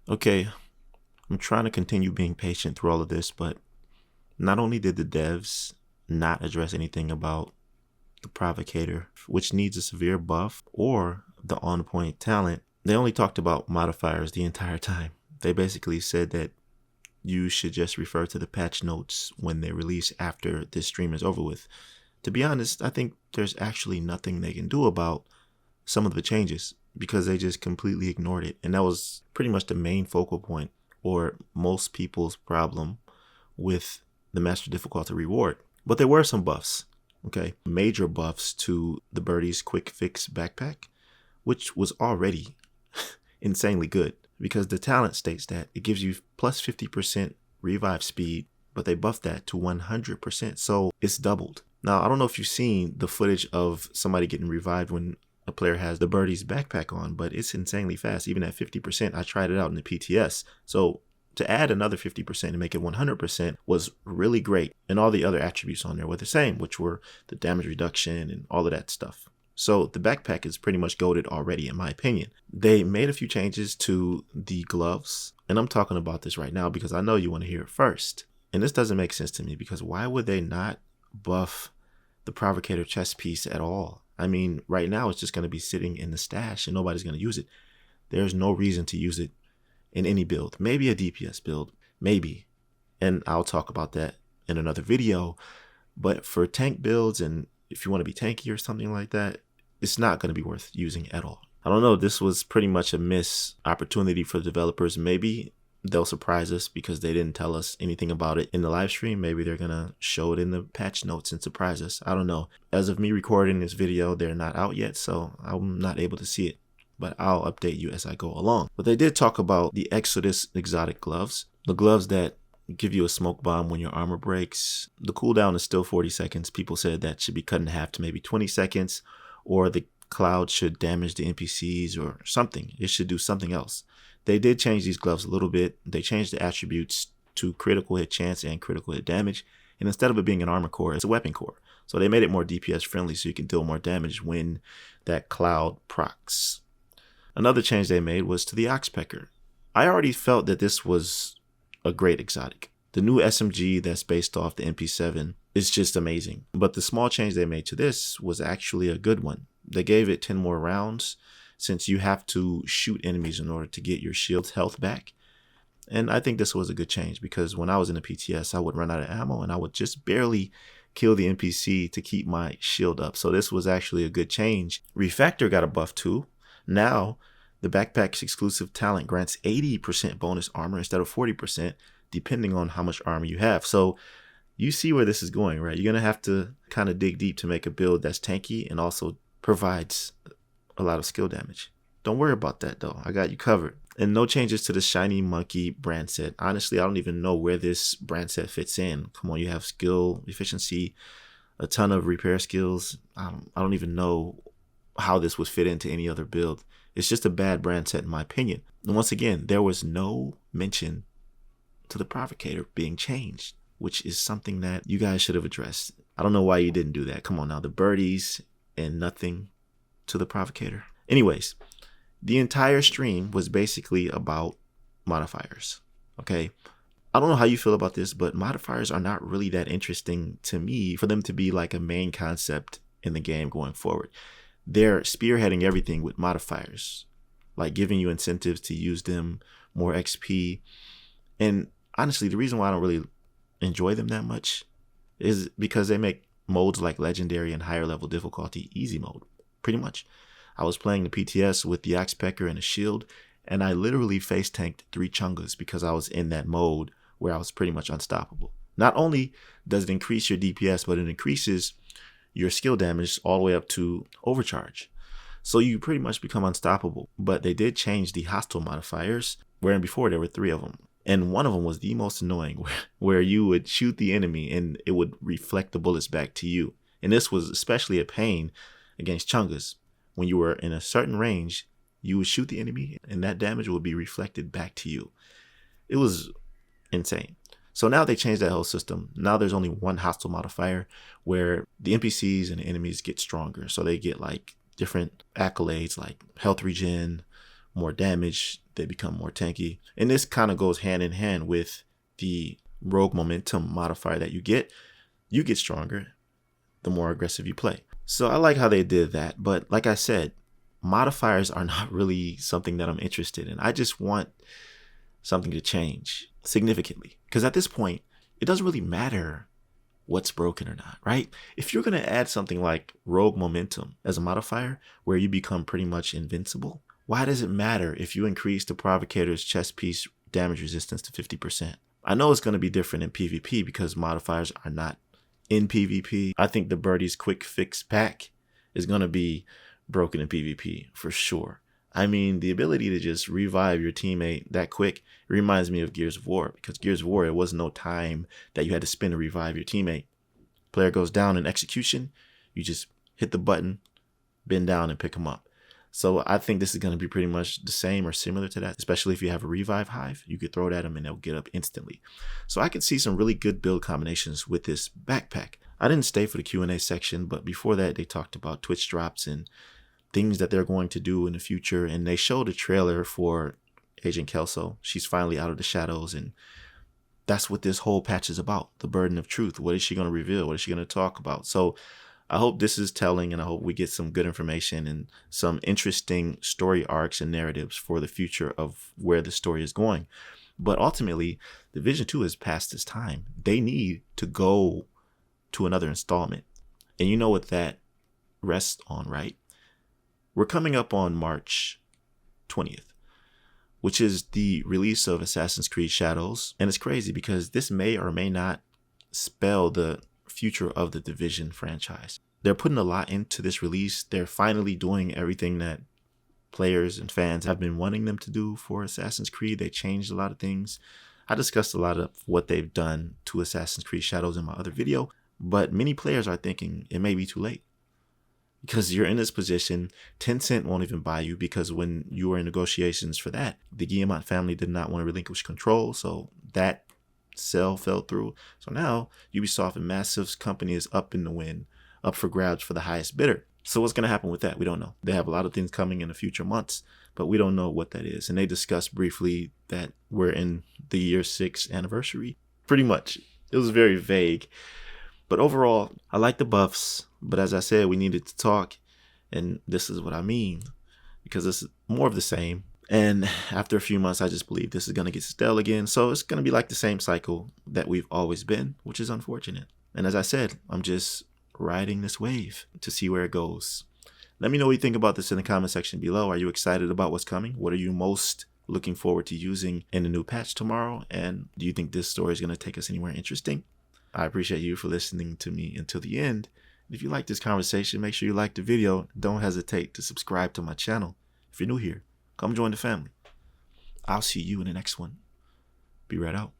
Okay, I'm trying to continue being patient through all of this, but not only did the devs not address anything about the Provocator, which needs a severe buff, or the On Point talent, they only talked about modifiers the entire time. They basically said that you should just refer to the patch notes when they release after this stream is over with. To be honest, I think there's actually nothing they can do about some of the changes because they just completely ignored it. And that was pretty much the main focal point, or most people's problem with the master difficulty reward. But there were some buffs, okay? Major buffs to the Birdie's quick fix backpack, which was already insanely good because the talent states that it gives you plus 50% revive speed, but they buffed that to 100%, so it's doubled. Now, I don't know if you've seen the footage of somebody getting revived when a player has the Birdie's backpack on, but it's insanely fast, even at 50%. I tried it out in the PTS. So to add another 50% and make it 100% was really great. And all the other attributes on there were the same, which were the damage reduction and all of that stuff. So the backpack is pretty much goated already, in my opinion. They made a few changes to the gloves, and I'm talking about this right now because I know you want to hear it first. And this doesn't make sense to me because why would they not buff the Provocator chest piece at all? I mean, right now it's just going to be sitting in the stash and nobody's going to use it. There's no reason to use it in any build. Maybe a DPS build, maybe. And I'll talk about that in another video. But for tank builds, and if you want to be tanky or something like that, it's not going to be worth using at all. I don't know. This was pretty much a missed opportunity for the developers. Maybe they'll surprise us because they didn't tell us anything about it in the live stream. Maybe they're going to show it in the patch notes and surprise us. I don't know. As of me recording this video, they're not out yet, so I'm not able to see it. But I'll update you as I go along. But they did talk about the Exotic Exotic gloves. The gloves that give you a smoke bomb when your armor breaks. The cooldown is still 40 seconds. People said that should be cut in half to maybe 20 seconds. Or the cloud should damage the NPCs or something. It should do something else. They did change these gloves a little bit. They changed the attributes to critical hit chance and critical hit damage. And instead of it being an armor core, it's a weapon core. So they made it more DPS friendly so you can deal more damage when that cloud procs. Another change they made was to the Oxpecker. I already felt that this was a great exotic. The new SMG that's based off the MP7 is just amazing. But the small change they made to this was actually a good one. They gave it 10 more rounds since you have to shoot enemies in order to get your shield's health back. And I think this was a good change because when I was in the PTS, I would run out of ammo and I would just barely kill the NPC to keep my shield up. So this was actually a good change. Refactor got a buff too. Now, the backpack's exclusive talent grants 80% bonus armor instead of 40%, depending on how much armor you have. So you see where this is going, right? You're going to have to kind of dig deep to make a build that's tanky and also provides a lot of skill damage. Don't worry about that though. I got you covered. And no changes to the Shiny Monkey brand set. Honestly, I don't even know where this brand set fits in. Come on, you have skill, efficiency, a ton of repair skills. I don't even know how this would fit into any other build. It's just a bad brand set in my opinion. And once again, there was no mention to the Provocator being changed, which is something that you guys should have addressed. I don't know why you didn't do that. Come on now, the birdies and nothing to the Provocator. Anyways, the entire stream was basically about modifiers, okay? I don't know how you feel about this, but modifiers are not really that interesting to me for them to be like a main concept in the game going forward. They're spearheading everything with modifiers, like giving you incentives to use them, more XP. And honestly, the reason why I don't really enjoy them that much is because they make modes like legendary and higher level difficulty easy mode, pretty much. I was playing the PTS with the Oxpecker and a shield, and I literally face tanked 3 chungas because I was in that mode where I was pretty much unstoppable. Not only does it increase your DPS, but it increases your skill damage all the way up to Overcharge. So you pretty much become unstoppable. But they did change the hostile modifiers, wherein before there were 3 of them. And one of them was the most annoying, where you would shoot the enemy and it would reflect the bullets back to you. And this was especially a pain against chungas. When you were in a certain range, you would shoot the enemy and that damage would be reflected back to you. It was insane. So now they changed that whole system. Now there's only one hostile modifier where the NPCs and the enemies get stronger. So they get like different accolades like health regen, more damage, they become more tanky. And this kind of goes hand in hand with the rogue momentum modifier that you get. You get stronger the more aggressive you play. So I like how they did that. But like I said, modifiers are not really something that I'm interested in. I just want something to change significantly. Because at this point, it doesn't really matter what's broken or not, right? If you're going to add something like rogue momentum as a modifier where you become pretty much invincible, why does it matter if you increase the Provocator's chest piece damage resistance to 50%? I know it's going to be different in PvP because modifiers are not in PvP. I think the Birdie's quick fix pack is going to be broken in PvP for sure. I mean, the ability to just revive your teammate that quick reminds me of Gears of War, because Gears of War, it was no time that you had to spend to revive your teammate. Player goes down in execution, you just hit the button, bend down and pick him up. So I think this is going to be pretty much the same or similar to that, especially if you have a revive hive. You could throw it at them and they'll get up instantly. So I could see some really good build combinations with this backpack. I didn't stay for the Q&A section, but before that they talked about Twitch drops and things that they're going to do in the future. And they showed a trailer for Agent Kelso. She's finally out of the shadows, and that's what this whole patch is about. The burden of truth. What is she going to reveal? What is she going to talk about? So I hope this is telling, and I hope we get some good information and some interesting story arcs and narratives for the future of where the story is going. But ultimately, Division 2 has passed its time. They need to go to another installment. And you know what that rests on, right? We're coming up on March 20th, which is the release of Assassin's Creed Shadows. And it's crazy because this may or may not spell the future of the Division franchise. They're putting a lot into this release. They're finally doing everything that players and fans have been wanting them to do for Assassin's Creed. They changed a lot of things. I discussed a lot of what they've done to Assassin's Creed Shadows in my other video, but many players are thinking it may be too late. Because you're in this position, Tencent won't even buy you, because when you were in negotiations for that, the Guillemot family did not want to relinquish control, so that sale fell through. So now Ubisoft, a massive company, is up in the wind, up for grabs for the highest bidder. So what's going to happen with that? We don't know. They have a lot of things coming in the future months, but we don't know what that is. And they discussed briefly that we're in the year 6 anniversary. Pretty much. It was very vague. But overall, I like the buffs. But as I said, we needed to talk. And this is what I mean. Because it's more of the same. And after a few months, I just believe this is going to get stale again. So it's going to be like the same cycle that we've always been, which is unfortunate. And as I said, I'm just riding this wave to see where it goes. Let me know what you think about this in the comment section below. Are you excited about what's coming? What are you most looking forward to using in the new patch tomorrow? And do you think this story is going to take us anywhere interesting? I appreciate you for listening to me until the end. If you like this conversation, make sure you like the video. Don't hesitate to subscribe to my channel. If you're new here, come join the family. I'll see you in the next one. Be right out.